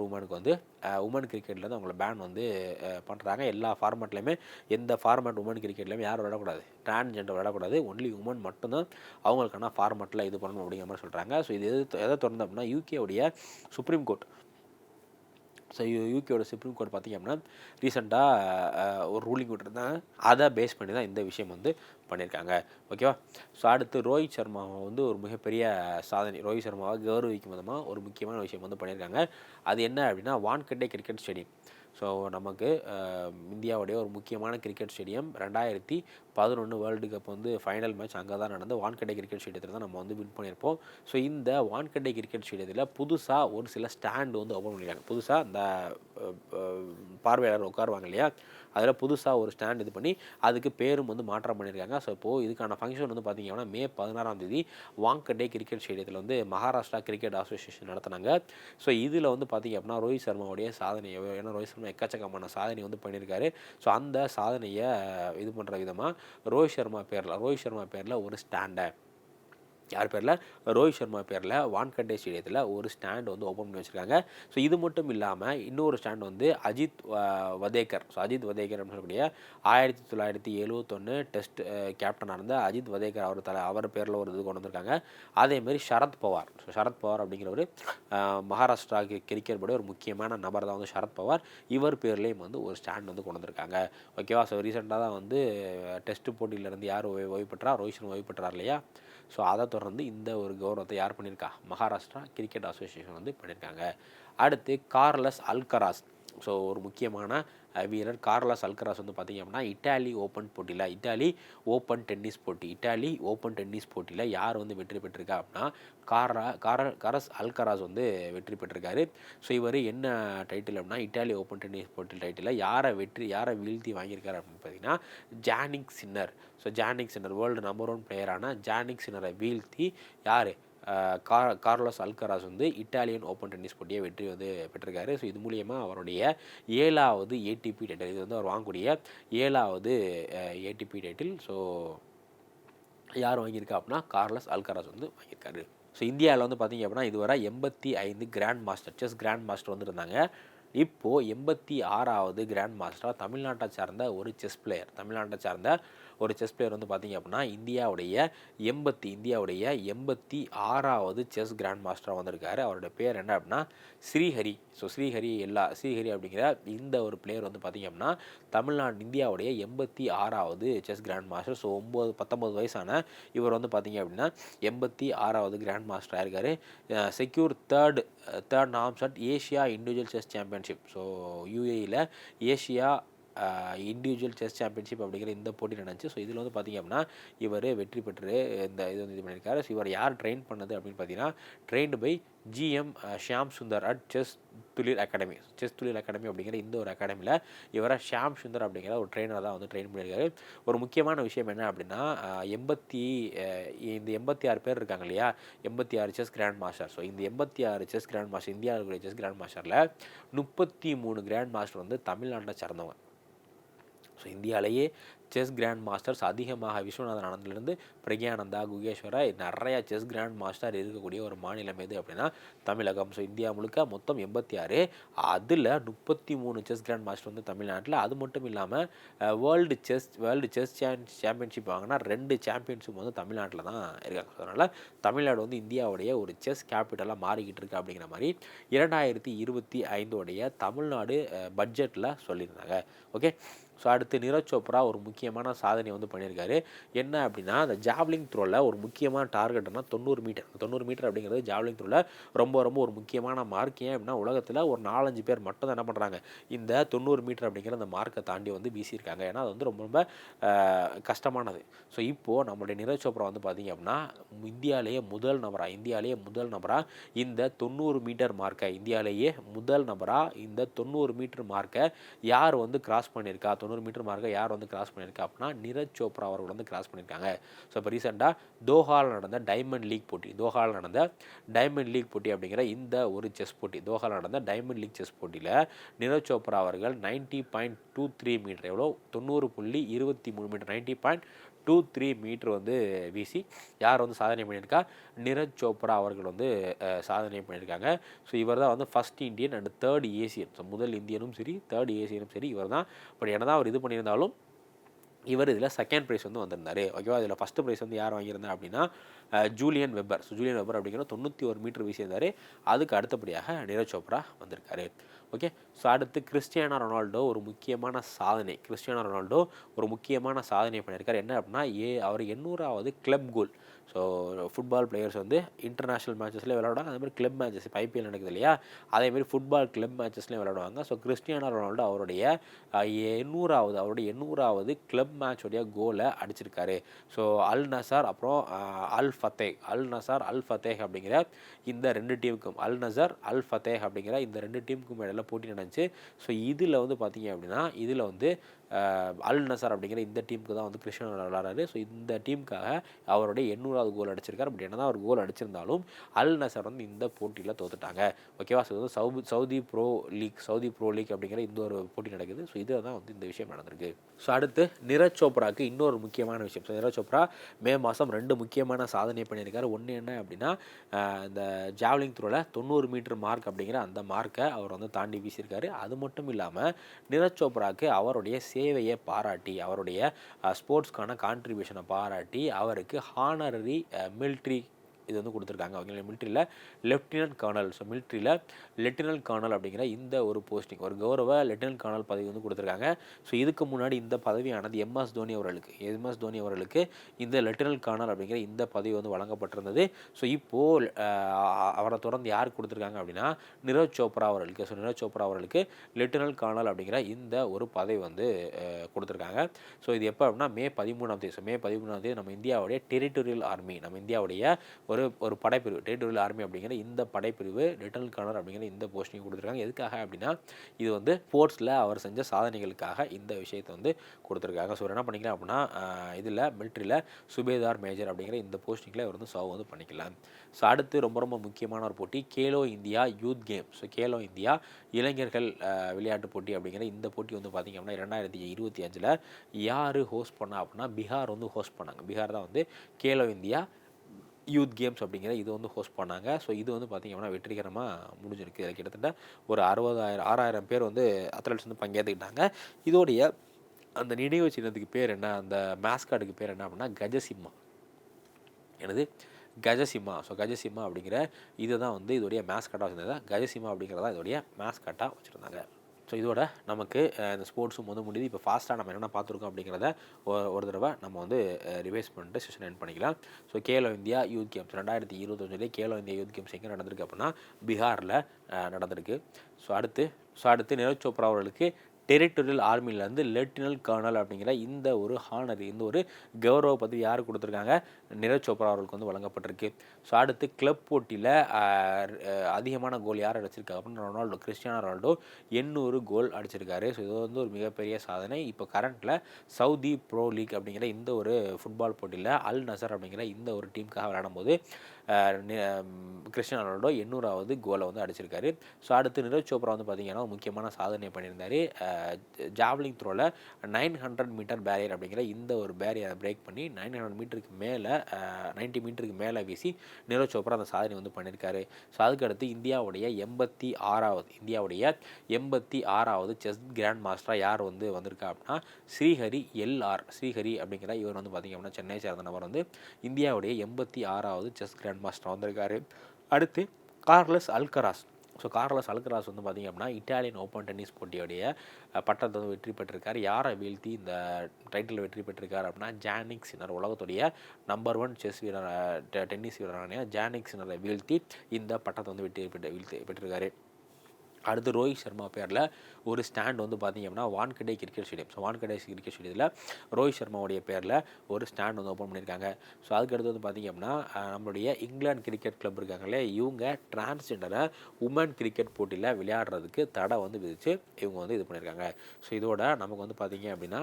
உமனுக்கு வந்து உமன் கிரிக்கெட்லேருந்து அவங்கள பேன் வந்து பண்ணுறாங்க. எல்லா ஃபார்மேட்லையுமே எந்த ஃபார்மேட் உமன் கிரிக்கெட்லையுமே யாரும் விளையாடக்கூடாது, டிரான்ஸ்ஜெண்டர் விளையாடக்கூடாது, ஒன்லி உமன் மட்டும்தான் அவங்களுக்கான ஃபார்மேட்டில் இது பண்ணணும் அப்படிங்கிற மாதிரி சொல்கிறாங்க. ஸோ இது எதை தொடர்ந்து அப்படின்னா யூகேவுடைய சுப்ரீம் கோர்ட் பார்த்திங்க அப்படின்னா ரீசெண்டாக ஒரு ரூலிங் விட்டுருந்தாங்க. அதை பேஸ் பண்ணி தான் இந்த விஷயம் வந்து பண்ணியிருக்காங்க. ஓகேவா. ஸோ அடுத்து ரோஹித் சர்மாவை வந்து ஒரு மிகப்பெரிய சாதனை, ரோஹித் சர்மாவை கௌரவிக்கும் விதமாக ஒரு முக்கியமான விஷயம் வந்து பண்ணியிருக்காங்க. அது என்ன அப்படின்னா வான்கட்டே கிரிக்கெட் ஸ்டேடியம். ஸோ நமக்கு இந்தியாவுடைய ஒரு முக்கியமான கிரிக்கெட் ஸ்டேடியம் 2011 வேர்ல்டு கப் வந்து ஃபைனல் மேட்ச் அங்கே தான் நடந்து வான்கட்டே கிரிக்கெட் ஸ்டேடியத்தில் தான் நம்ம வந்து வின் பண்ணியிருப்போம். ஸோ இந்த வான்கட்டே கிரிக்கெட் ஸ்டேடியத்தில் புதுசாக ஒரு சில ஸ்டாண்டு வந்து ஓப்பன் பண்ணியிருக்காங்க. புதுசாக அந்த பார்வையாளர் உட்காருவாங்க இல்லையா, அதில் புதுசாக ஒரு ஸ்டாண்ட் இது பண்ணி அதுக்கு பேரும் வந்து மாற்றம் பண்ணியிருக்காங்க. ஸோ இப்போது இதுக்கான ஃபங்க்ஷன் வந்து பார்த்திங்கன்னா மே 16ஆம் தேதி வான்கட்டே கிரிக்கெட் ஸ்டேடியத்தில் வந்து மகாராஷ்டிரா கிரிக்கெட் அசோசியேஷன் நடத்தினாங்க. ஸோ இதில் வந்து பார்த்திங்க அப்படின்னா ரோஹித் சர்மாவுடைய சாதனை, ஏன்னா ரோஹித் சர்மா எக்கச்சக்கமான சாதனை வந்து பண்ணியிருக்காரு. ஸோ அந்த சாதனையை இது பண்ணுற விதமாக ரோஹித் சர்மா பேரில் ஒரு ஸ்டாண்டை யார் பேரில்? ரோஹித் சர்மா பேரில் வான்கடே ஸ்டேடியத்தில் ஒரு ஸ்டாண்ட் வந்து ஓப்பன் பண்ணி வச்சுருக்காங்க. ஸோ இது மட்டும் இல்லாமல் இன்னொரு ஸ்டாண்ட் வந்து அஜித் வதேகர். ஸோ அஜித் வதேகர் அப்படின்னு சொல்லக்கூடிய 1971 டெஸ்ட் கேப்டனாக இருந்த அஜித் வதேகர் அவர் பேரில் ஒரு இது கொண்டு வந்திருக்காங்க. அதேமாரி சரத் பவார். ஸோ சரத் பவார் அப்படிங்கிறவர் மகாராஷ்டிரா கிரிக்கெட் போர்டு ஒரு முக்கியமான நபர் தான் வந்து சரத் பவார். இவர் பேர்லேயும் வந்து ஒரு ஸ்டாண்ட் வந்து கொண்டு வந்திருக்காங்க. ஓகேவா? ஸோ ரீசெண்டாக தான் வந்து டெஸ்ட் போட்டியிலேருந்து யார் ஓய்வு பெற்றா? ரோஹித் சர்மா ஓய்வு பெற்றார் இல்லையா? ஸோ அதை தொடர்ந்து இந்த ஒரு கௌரவத்தை யார் பண்ணியிருக்கா? மகாராஷ்டிரா கிரிக்கெட் அசோசியேஷன் வந்து பண்ணியிருக்காங்க. அடுத்து கார்லஸ் அல்கராஸ். ஸோ ஒரு முக்கியமான வீரர் கார்லஸ் அல்கராஸ் வந்து பார்த்திங்க அப்படின்னா இட்டாலி ஓப்பன் டென்னிஸ் போட்டியில் யார் வந்து வெற்றி பெற்றிருக்கா அப்படின்னா காரஸ் அல்கராஸ் வந்து வெற்றி பெற்றிருக்காரு. ஸோ இவர் என்ன டைட்டில் அப்படின்னா இட்டாலி ஓப்பன் டென்னிஸ் போட்டி டைட்டில் யாரை வீழ்த்தி வாங்கியிருக்காரு அப்படின்னு பார்த்தீங்கன்னா Jannik Sinner. So Jannik Sinner world number 1 பிளேயரான ஜானிக் சின்னரை வீழ்த்தி யார்? கார்லோஸ் அல்கராஸ் வந்து இட்டாலியன் ஓப்பன் டென்னிஸ் போட்டியை வெற்றி வந்து பெற்றிருக்காரு. ஸோ இது மூலியமாக அவருடைய 7வது ஏடிபி டைட்டில். இது வந்து அவர் வாங்கக்கூடிய 7வது ஏடிபி டைட்டில். ஸோ யார் வாங்கியிருக்கா அப்படின்னா கார்லஸ் அல்கராஸ் வந்து வாங்கியிருக்காரு. ஸோ இந்தியாவில் வந்து பார்த்திங்க அப்படின்னா இதுவரை 85 grand master chess grand master வந்து இருந்தாங்க. இப்போது 86வது கிராண்ட் மாஸ்டராக தமிழ்நாட்டை சார்ந்த ஒரு செஸ் பிளேயர் வந்து பார்த்திங்க அப்படின்னா இந்தியாவுடைய 86வது செஸ் கிராண்ட் மாஸ்டராக வந்திருக்காரு. அவருடைய பேர் என்ன அப்படின்னா ஸ்ரீஹரி. ஸோ ஸ்ரீஹரி அப்படிங்கிற இந்த ஒரு பிளேயர் வந்து பார்த்திங்க அப்படின்னா இந்தியாவுடைய 86வது செஸ் கிராண்ட் மாஸ்டர். ஸோ 19 வயசான இவர் வந்து பார்த்திங்க அப்படின்னா 86வது கிராண்ட் மாஸ்டராக இருக்கார். Secure third norms at Asia individual chess championship. So யூஏஇயில் ஏஷியா இண்டிவிஜுவல் செஸ் சாம்பியன்ஷிப் அப்படிங்கிற இந்த போட்டி நடந்துச்சு. ஸோ இதில் வந்து பார்த்திங்க அப்படின்னா இவர் வெற்றி பெற்று இது பண்ணியிருக்காரு. ஸோ இவர் யார் ட்ரெயின் பண்ணது அப்படின்னு பார்த்தீங்கன்னா trained by GM Shyam Sundar at chess Thulir academy அப்படிங்கிற இந்த ஒரு அகாடமியில் இவரை ஷியாம் சுந்தர் அப்படிங்கிற ஒரு ட்ரெயினர் தான் வந்து ட்ரெயின் பண்ணியிருக்காரு. ஒரு முக்கியமான விஷயம் என்ன அப்படின்னா 86 பேர் இருக்காங்க இல்லையா? 86 செஸ் கிராண்ட் மாஸ்டர். ஸோ இந்த 86 செஸ் கிராண்ட் மாஸ்டர் இந்தியாவுடைய செஸ் கிராண்ட் மாஸ்டரில் 33 கிராண்ட் மாஸ்டர் வந்து தமிழ்நாட்டை சார்ந்தவங்க. ஸோ இந்தியாவிலேயே செஸ் கிராண்ட் மாஸ்டர்ஸ் அதிகமாக விஸ்வநாதன் ஆனந்திலிருந்து பிரக்யானந்தா, குகேஸ்வரா நிறையா செஸ் கிராண்ட் மாஸ்டர் இருக்கக்கூடிய ஒரு மாநிலம் எது அப்படின்னா தமிழகம். ஸோ இந்தியா முழுக்க மொத்தம் 86, அதில் 33 செஸ் கிராண்ட் மாஸ்டர் வந்து தமிழ்நாட்டில். அது மட்டும் இல்லாமல் வேர்ல்டு செஸ் சாம்பியன்ஷிப் வாங்கினா 2 சாம்பியன்ஷிப் வந்து தமிழ்நாட்டில் தான் இருக்காங்க. ஸோ அதனால் தமிழ்நாடு வந்து இந்தியாவுடைய ஒரு செஸ் கேபிட்டலாக மாறிக்கிட்டு இருக்கு அப்படிங்கிற மாதிரி 2025 தமிழ்நாடு பட்ஜெட்டில் சொல்லியிருந்தாங்க. ஓகே. ஸோ அடுத்து நீரஜ் சோப்ரா ஒரு முக்கியமான சாதனை வந்து பண்ணியிருக்காரு. என்ன அப்படின்னா அந்த ஜாவ்லிங் த்ரோவில் ஒரு முக்கியமான டார்கெட்னா 90 மீட்டர் அப்படிங்கிறது ஜாவ்லிங் த்ரோவில் ரொம்ப ஒரு முக்கியமான மார்க். ஏன் அப்படின்னா உலகத்தில் ஒரு 4-5 பேர் மட்டும் தான் என்ன பண்ணுறாங்க இந்த 90 மீட்டர் அப்படிங்கிற அந்த மார்க்கை தாண்டி வந்து வீசியிருக்காங்க. ஏன்னா அது வந்து ரொம்ப கஷ்டமானது. ஸோ இப்போது நம்மளுடைய நீரஜ் சோப்ரா வந்து பார்த்திங்க அப்படின்னா இந்தியாவிலேயே முதல் நபராக இந்த 90 மீட்டர் மார்க்கை இந்த 90 மீட்டர் மார்க்கை யார் வந்து கிராஸ் பண்ணியிருக்கா? 90 மீட்டர் மார்க்கை யார் வந்து கிராஸ் பண்ணியிருக்கா அப்படின்னா நீரஜ் சோப்ரா அவர்கள் வந்து கிராஸ் பண்ணியிருக்காங்க. ஸோ இப்போ ரீசெண்டாக தோஹாவில் நடந்த டைமண்ட் லீக் போட்டி அப்படிங்கிற இந்த ஒரு செஸ் போட்டி தோஹாவில் நடந்த டைமண்ட் லீக் செஸ் போட்டியில் நீரஜ் சோப்ரா அவர்கள் 90.23 மீட்டர் 90.23 மீட்டர் 90.23 மீட்டர் வந்து வீசி யார் வந்து சாதனை பண்ணியிருக்கா? நீரஜ் சோப்ரா அவர்கள் வந்து சாதனை பண்ணியிருக்காங்க. ஸோ இவர் தான் வந்து first Indian and third Asian. So முதல் இந்தியனும் சரி தேர்ட் ஏசியனும் சரி இவர் தான். பட் என்ன தான் அவர் இது பண்ணியிருந்தாலும் இவர் இதில் செகண்ட் ப்ரைஸ் வந்து வந்திருந்தார். ஓகேவா? இதில் ஃபஸ்ட்டு ப்ரைஸ் வந்து யார் வாங்கியிருந்தா அப்படின்னா Julian webber. So Julian webber அப்படிங்கிற 91 மீட்டர் வீசியிருந்தார். அதுக்கு அடுத்தபடியாக நீரஜ் சோப்ரா வந்திருக்காரு. ஓகே. ஸோ அடுத்து கிறிஸ்டியானோ ரொனால்டோ ஒரு முக்கியமான சாதனை பண்ணியிருக்கார். என்ன அப்படின்னா அவர் 800வது கிளப் கோல். ஸோ ஃபுட்பால் பிளேயர்ஸ் வந்து இன்டர்நேஷ்னல் மேட்சஸ்லேயே விளையாடுவாங்க. அதேமாதிரி கிளப் மேட்சஸ் இப்போ IPL நடக்குது இல்லையா? அதேமாதிரி ஃபுட்பால் கிளப் மேட்சஸ்லேயும் விளையாடுவாங்க. ஸோ கிறிஸ்டியானோ ரொனால்டோ அவருடைய 800வது கிளப் மேட்சோடைய கோலை அடிச்சிருக்காரு. ஸோ அல் நசர் அப்புறம் அல் ஃபத்தேஹ் அப்படிங்கிற இந்த 2 டீமுக்கும் அல் ஃபத்தேஹ் அப்படிங்கிற இந்த 2 டீமுக்கும் இடையில போட்டி நடந்துச்சு. ஸோ இதில் வந்து பார்த்திங்க அப்படின்னா இதில் வந்து அல் நசர் அப்படிங்கிற இந்த டீமுக்கு தான் வந்து கிறிஸ்டியானோ விளாட்றாரு. ஸோ இந்த டீமுக்காக அவருடைய 800வது கோல் அடிச்சிருக்காரு. பட் என்ன தான் அவர் கோல் அடிச்சிருந்தாலும் அல் நசர் வந்து இந்த போட்டியில் தோத்துட்டாங்க. ஓகேவா? ஸோ வந்து சவுதி ப்ரோ லீக் அப்படிங்கிற இந்த ஒரு போட்டி நடக்குது. ஸோ இதில் தான் வந்து இந்த விஷயம் நடந்திருக்கு. ஸோ அடுத்து நீரஜ் சோப்ராக்கு இன்னொரு முக்கியமான விஷயம். ஸோ நீரஜ் சோப்ரா மே மாதம் 2 முக்கியமான சாதனை பண்ணியிருக்காரு. ஒன்று என்ன அப்படின்னா இந்த ஜாவ்லிங் த்ரோவில் 90 மீட்டர் மார்க் அப்படிங்கிற அந்த மார்க்கை அவர் வந்து தாண்டி வீசியிருக்காரு. அது மட்டும் இல்லாமல் நீரஜ் சோப்ராக்கு அவருடைய சேவையை பாராட்டி, அவருடைய ஸ்போர்ட்ஸ்க்கான கான்ட்ரிபியூஷனை பாராட்டி அவருக்கு ஹானரரி மிலிட்ரி இது வந்து கொடுத்துருக்காங்க. அவங்க மிலிட்ரியில் லெஃப்டினன்ட் கர்னல். ஸோ மிலிட்ரியில் லெஃப்டினன்ட் கர்னல் அப்படிங்கிற இந்த ஒரு போஸ்டிங், ஒரு கௌரவ லெஃப்டினன்ட் கர்னல் பதவி வந்து கொடுத்துருக்காங்க. ஸோ இதுக்கு முன்னாடி இந்த பதவியானது எம்எஸ் தோனி அவர்களுக்கு இந்த லெஃப்டினன்ட் கர்னல் அப்படிங்கிற இந்த பதவி வந்து வழங்கப்பட்டிருந்தது. ஸோ இப்போது அவரை தொடர்ந்து யார் கொடுத்துருக்காங்க அப்படின்னா நீரஜ் சோப்ரா அவர்களுக்கு. ஸோ நீரஜ் சோப்ரா அவர்களுக்கு லெஃப்டினன்ட் கர்னல் அப்படிங்கிற இந்த ஒரு பதவி வந்து கொடுத்துருக்காங்க. ஸோ இது எப்போ அப்படின்னா மே 13ஆம் தேதி. ஸோ மே 13ஆம் தேதி நம்ம இந்தியாவுடைய டெரிட்டோரியல் ஆர்மி, நம்ம இந்தியாவுடைய ஒரு படைப்பிரிவு, டெரிட்டோரியல் ஆர்மி அப்படிங்கிற இந்த படைப்பிரிவு லெஃப்டினன்ட் கர்னல் அப்படிங்கிற இந்த போஸ்டிங் கொடுத்துருக்காங்க. எதுக்காக அப்படின்னா இது வந்து ஸ்போர்ட்ஸில் அவர் செஞ்ச சாதனைகளுக்காக இந்த விஷயத்தை வந்து கொடுத்துருக்காங்க. ஸோ என்ன பண்ணிக்கலாம் அப்படின்னா இதில் மிலிட்ரியில் சுபேதார் மேஜர் அப்படிங்கிற இந்த போஸ்டிங்கில் அவர் வந்து சர்வ் வந்து பண்ணிக்கலாம். ஸோ அடுத்து ரொம்ப ரொம்ப முக்கியமான ஒரு போட்டி Khelo India youth game. So Khelo India இளைஞர்கள் விளையாட்டு போட்டி அப்படிங்கிற இந்த போட்டி வந்து பார்த்திங்க அப்படின்னா 2025 யார் ஹோஸ்ட் பண்ணா அப்படின்னா பீகார் வந்து ஹோஸ்ட் பண்ணாங்க. பீகார் தான் வந்து கேலோ இந்தியா யூத் கேம்ஸ் அப்படிங்கிற இது வந்து ஹோஸ்ட் பண்ணாங்க. ஸோ இது வந்து பார்த்திங்க அப்படின்னா வெற்றிகரமாக முடிஞ்சிருக்கு. இதில் கிட்டத்தட்ட ஒரு 6,000 பேர் வந்து அத்லெட்ஸ் வந்து பங்கேற்றுக்கிட்டாங்க. இதோடைய அந்த நினைவு சின்னத்துக்கு பேர் என்ன, அந்த மேஸ்கார்டுக்கு பேர் என்ன அப்படின்னா கஜசிம்மா. கஜசிம்மா. ஸோ கஜசிம்மா அப்படிங்கிற இது தான் வந்து இதோடைய மேஸ்காட்டாக வச்சுருந்தாங்க. கஜசிம்மா அப்படிங்கிறதா இதோடைய மேஸ்காட்டாக வச்சுருந்தாங்க. ஸோ இதோட நமக்கு இந்த ஸ்போர்ட்ஸும் வந்து முடியுது. இப்போ ஃபாஸ்ட்டாக நம்ம என்னென்ன பார்த்துருக்கோம் அப்படிங்கிறத ஒரு தடவை நம்ம வந்து ரிவைஸ் பண்ணிட்டு செஷன் எண்ட் பண்ணிக்கலாம். So Khelo India youth games 2025 Khelo India youth games எங்கே நடந்திருக்கு அப்படின்னா பீகாரில் நடந்திருக்கு. ஸோ அடுத்து நீரஜ் சோப்ரா அவர்களுக்கு டெரிட்டோரியல் ஆர்மியிலேருந்து லெஃப்டினன்ட் கர்னல் அப்படிங்கிற இந்த ஒரு ஹானர், இந்த ஒரு கௌரவ பதவி யார் கொடுத்துருக்காங்க, நீரஜ் சோப்ரா அவர்களுக்கு வந்து வழங்கப்பட்டிருக்கு. ஸோ அடுத்து கிளப் போட்டியில் அதிகமான கோல் யார் அடிச்சிருக்காங்க அப்படின்னா கிறிஸ்டியானோ ரொனால்டோ 800 கோல் அடிச்சிருக்காரு. ஸோ இது வந்து ஒரு மிகப்பெரிய சாதனை. இப்போ கரண்ட்டில் சவுதி ப்ரோ லீக் அப்படிங்கிற இந்த ஒரு ஃபுட்பால் போட்டியில் அல் நசர் அப்படிங்கிற இந்த ஒரு டீமுக்காக விளையாடும்போது கிறிஸ்டியானோ ரொனால்டோ 800வது கோலை வந்து அடிச்சிருக்காரு. ஸோ அடுத்து நீரஜ் சோப்ரா வந்து பார்த்திங்கன்னா முக்கியமான சாதனை பண்ணியிருந்தார். ஜாவ்லிங் த்ரோவில் 900 மீட்டர் பேரியர் அப்படிங்கிற இந்த ஒரு பேரியரை பிரேக் பண்ணி 900 மீட்டருக்கு மேலே 90 மீட்டருக்கு மேலே வீசி நீரஜ் சோப்ரா அந்த சாதனை வந்து பண்ணியிருக்காரு. ஸோ அதுக்கடுத்து இந்தியாவுடைய 86வது செஸ் கிராண்ட் மாஸ்டராக யார் வந்து வந்திருக்கா அப்படின்னா ஸ்ரீஹரி அப்படிங்கிற இவர் வந்து பார்த்திங்க அப்படின்னா சென்னை சேர்ந்த நபர் வந்து இந்தியாவுடைய 86வது செஸ் கிராண்ட் மாஸ்டர் வந்திருக்காரு. அடுத்து கார்லஸ் அல்கராஸ் வந்து பார்த்திங்க அப்படின்னா இட்டாலியன் ஓப்பன் டென்னிஸ் போட்டியோடைய பட்டத்தை வந்து வெற்றி பெற்றிருக்கார். யாரை வீழ்த்தி இந்த டைட்டில் வெற்றி பெற்றிருக்கார் அப்படின்னா ஜானிக் சின்னர், உலகத்துடைய நம்பர் 1 டென்னிஸ் வீரரான ஜானிக் சின்னரை வீழ்த்தி இந்த பட்டத்தை வந்து பெற்றிருக்காரு. அடுத்து ரோஹித் சர்மா பேரில் ஒரு ஸ்டாண்ட் வந்து பார்த்திங்க அப்படின்னா Wankhede cricket stadium. So Wankhede cricket ஸ்டேடியத்தில் ரோஹித் சர்மாவுடைய பேரில் ஒரு ஸ்டாண்ட் வந்து ஓப்பன் பண்ணியிருக்காங்க. ஸோ அதுக்கடுத்து வந்து பார்த்திங்க அப்படின்னா நம்மளுடைய இங்கிலாந்து கிரிக்கெட் கிளப் இருக்காங்களே, இவங்க டிரான்ஸ்ஜெண்டரை உமன் கிரிக்கெட் போட்டியில் விளையாடுறதுக்கு தடை வந்து விதித்து இவங்க வந்து இது பண்ணியிருக்காங்க. ஸோ இதோட நமக்கு வந்து பார்த்திங்க அப்படின்னா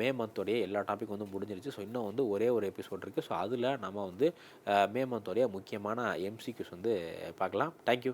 மே மந்தோடைய எல்லா டாபிக் வந்து முடிஞ்சிருச்சு. ஸோ இன்னும் வந்து ஒரே ஒரு எபிசோட் இருக்குது. ஸோ அதில் நம்ம வந்து மே மந்தோடைய முக்கியமான எம்சிக்யூஸ் வந்து பார்க்கலாம். தேங்க்யூ.